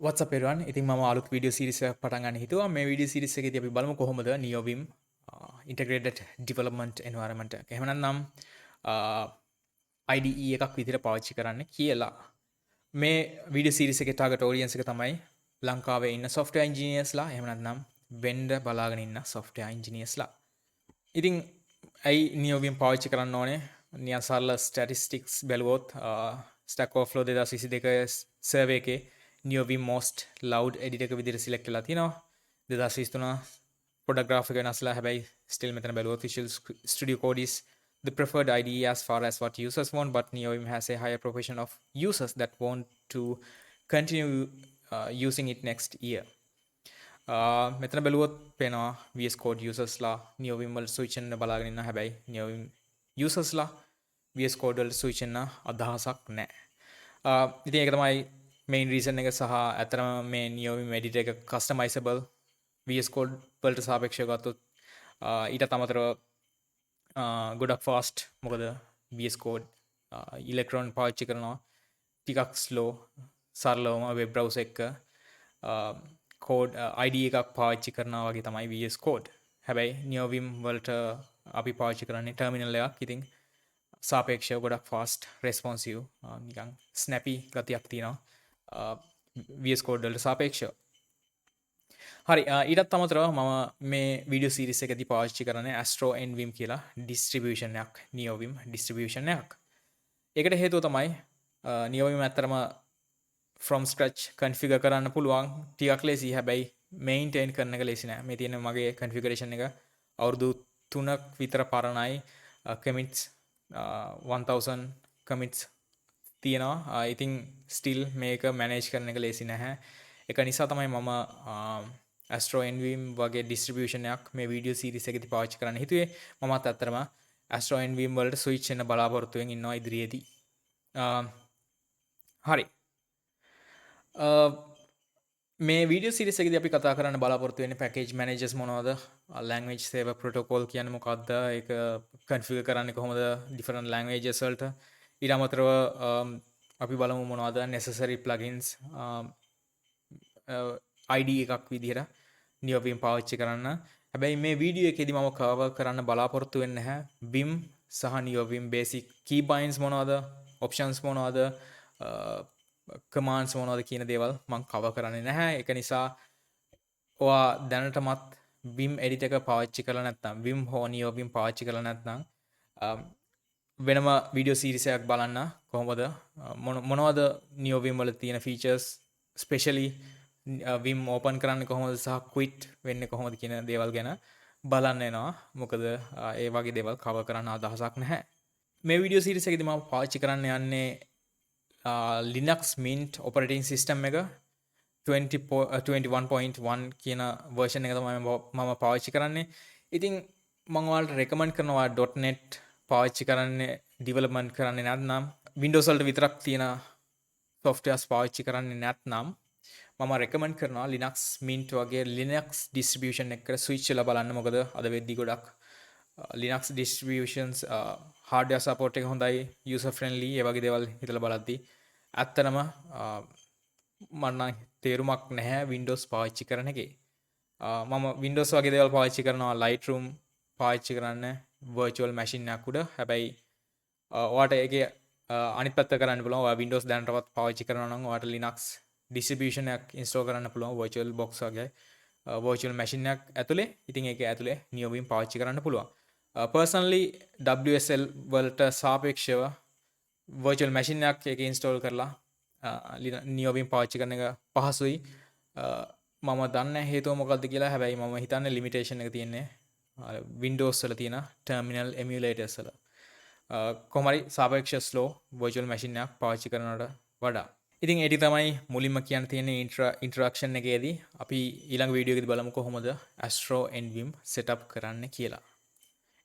What's up everyone? ඉතින් මම අලුත් වීඩියෝ සීරීස් එකක් පටන් ගන්න හිතුවා. මේ වීඩියෝ සීරීස් එකේදී අපි බලමු කොහොමද Neovim integrated development environment එක. එහෙම නැත්නම් IDE එකක් විදිහට පාවිච්චි කරන්න කියලා. මේ වීඩියෝ සීරීස් එකේ target audience එක තමයි ලංකාවේ ඉන්න software engineers ලා එහෙම නැත්නම් vendor බලාගෙන ඉන්න software engineers ලා. ඉතින් ඇයි Neovim පාවිච්චි කරන්න ඕනේ? නිකන් සරල statistics බැලුවොත් Stack Overflow 2022 survey එකේ Neovim most loud edit එක විදිහට select වෙලා තිනවා 2023 product graphic වෙනස්ලා හැබැයි still මෙතන බැලුවොත් Visual Studio Code is the preferred IDE as far as what users want, but Neovim has a higher proportion of users that want to continue using it next year. මෙතන බැලුවොත් පේනවා VS Code users ලා Neovim වල switch වෙන්න බලාගෙන ඉන්න හැබැයි Neovim users ලා VS Code වල switch වෙන්න අදහසක් නැහැ. ඉතින් ඒක තමයි main reason එක සහ අතරම මේ Neovim edit එක customizable VS Code වලට සාපේක්ෂව ගත්තොත් ඊට අමතරව ගොඩක් fast මොකද VS Code electron පාවිච්චි කරනවා ටිකක් slow සරලවම web browser එක code IDE එකක් පාවිච්චි කරනවා වගේ තමයි VS Code. හැබැයි Neovim වලට අපි පාවිච්චි කරන්නේ terminal එකක්. ඉතින් සාපේක්ෂව ගොඩක් fast responsive නිකන් snappy ගතියක් තියෙනවා VS Code වලට සාපේක්ෂව. හරි ඊටත් අමතරව මම මේ වීඩියෝ සීරීස් එකදී පාවිච්චි කරන්නේ Astro Neovim කියලා distribution එකක් Neovim distribution එකක්. ඒකට හේතුව තමයි Neovim ඇත්තටම from scratch configure කරන්න පුළුවන් ටිකක් ලේසි හැබැයි maintain කරන එක ලේසි නෑ. මේ තියෙන මගේ configuration එක අවුරුදු 3ක් විතර පරණයි commits 1000 commits තියෙනවා. ඉතින් still මේක manage කරන එක ලේසි නැහැ. ඒක නිසා තමයි මම Astro Neovim වගේ distribution එකක් මේ වීඩියෝ සීරීස් එකේදී පාවිච්චි කරන්න හිතුවේ. මමත් අත්‍තරම Astro Neovim වලට switch වෙන්න බලාපොරොත්තු වෙමින් ඉන්නවා ඉදිරියේදී. හරි. මේ වීඩියෝ සීරීස් එකේදී අපි කතා කරන්න බලාපොරොත්තු වෙන්නේ package managers මොනවද? language server protocol කියන්නේ මොකක්ද? ඒක configure කරන්නේ කොහොමද different languages වලට? ඊට අමතරව අපි බලමු මොනවද necessary plugins IDE එකක් විදිහට Neovim පාවිච්චි කරන්න. හැබැයි මේ වීඩියෝ එකේදී මම cover කරන්න බලාපොරොත්තු වෙන්නේ නැහැ Vim සහ Neovim basic keybinds මොනවද, options මොනවද, commands මොනවද කියන දේවල් මම cover කරන්නේ නැහැ. ඒක නිසා ඔයා දැනටමත් Vim edit එක පාවිච්චි කරලා නැත්නම් Vim හෝ Neovim පාවිච්චි කරලා නැත්නම් වෙනම වීඩියෝ සීරීස් එකක් බලන්න කොහොමද මොනවද Neovim වල තියෙන features especially Vim open කරන්නේ කොහොමද සහ quit වෙන්නේ කොහොමද කියන දේවල් ගැන බලන්න වෙනවා. මොකද ඒ වගේ දේවල් cover කරන්න අදහසක් නැහැ. මේ වීඩියෝ සීරීස් එකේදී මම පාවිච්චි කරන්න යන්නේ Linux Mint operating system එක 21.1 කියන version එක තමයි මම පාවිච්චි කරන්නේ. ඉතින් මම ඔයාලට recommend කරනවා .NET පාවිච්චි කරන්නේ development කරන්නේ නැත්නම් Windows වලට විතරක් තියෙන softwares පාවිච්චි කරන්නේ නැත්නම් මම recommend කරනවා Linux Mint වගේ Linux distribution එකකට switch වෙලා බලන්න. මොකද අද වෙද්දී ගොඩක් Linux distributions hardware support එක හොඳයි, user friendly ඒ වගේ දේවල් හිතලා බලද්දී ඇත්තටම මම නම් තේරුමක් නැහැ Windows පාවිච්චි කරන එකේ. මම Windows වගේ දේවල් පාවිච්චි කරනවා Lightroom පාවිච්චි කරන්න virtual machine එකක් උඩ. හැබැයි ඔයාට ඒකේ අනිත් පැත්ත කරන්න පුළුවන්. ඔයා Windows දැනටවත් පාවිච්චි කරනවා නම් ඔයාට Linux distribution එකක් install කරන්න පුළුවන් virtual box වගේ virtual machine එකක් ඇතුලේ. ඉතින් ඒකේ ඇතුලේ Neovim පාවිච්චි කරන්න පුළුවන්. personally WSL වලට සාපේක්ෂව virtual machine එකක් ඒකේ install කරලා Neovim පාවිච්චි කරන එක පහසුයි. මම දන්නේ හේතුව මොකක්ද කියලා. හැබැයි මම හිතන්නේ limitation එක තියෙන්නේ Windows වල තියෙන terminal emulators වල. කොහොම හරි සාපේක්ෂ slow virtual machine එකක් පාවිච්චි කරනවට වඩා. ඉතින් ඒක තමයි මුලින්ම කියන්න තියෙන introduction එකේදී. අපි ඊළඟ වීඩියෝ එකේදී බලමු කොහොමද Astro Neovim setup කරන්න කියලා.